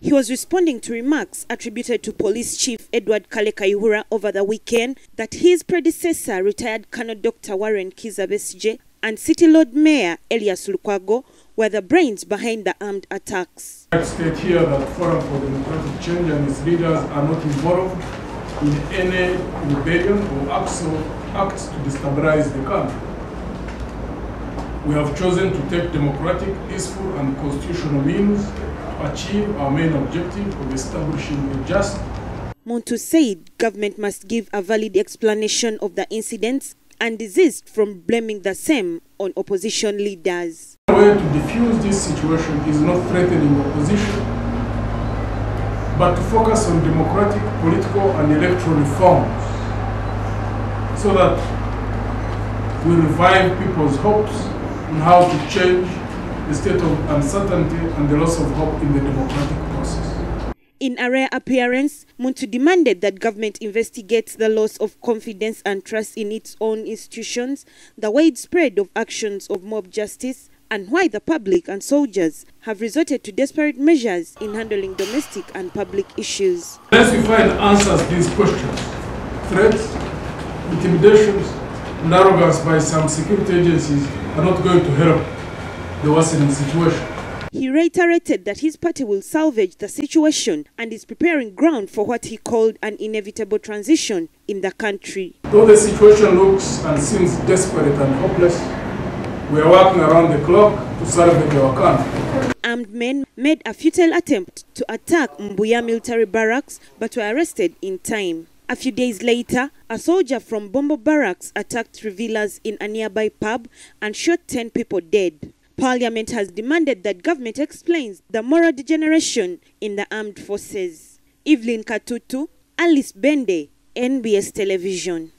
He was responding to remarks attributed to Police Chief Edward Kayihura over the weekend that his predecessor, retired Colonel Dr. Warren Besigye, and City Lord Mayor Elias Lukwago were the brains behind the armed attacks. I state here that Forum for Democratic Change and its leaders are not involved in any rebellion or acts to destabilize the country. We have chosen to take democratic, peaceful and constitutional means to achieve our main objective of establishing a just. Muntu said government must give a valid explanation of the incidents and desist from blaming the same on opposition leaders. The way to defuse this situation is not threatening opposition, but to focus on democratic, political and electoral reforms so that we revive people's hopes on how to change the state of uncertainty and the loss of hope in the democratic process. In a rare appearance, Muntu demanded that government investigates the loss of confidence and trust in its own institutions, the widespread of actions of mob justice, and why the public and soldiers have resorted to desperate measures in handling domestic and public issues. Unless we find answers to these questions, threats, intimidations, and arrogance by some security agencies are not going to help the worsening situation. He reiterated that his party will salvage the situation and is preparing ground for what he called an inevitable transition in the country. Though the situation looks and seems desperate and hopeless, we are working around the clock to salvage our country. Armed men made a futile attempt to attack Mbuya military barracks but were arrested in time. A few days later, a soldier from Bombo barracks attacked revelers in a nearby pub and shot 10 people dead. Parliament has demanded that government explains the moral degeneration in the armed forces. Evelyn Katutu, Alice Bende, NBS Television.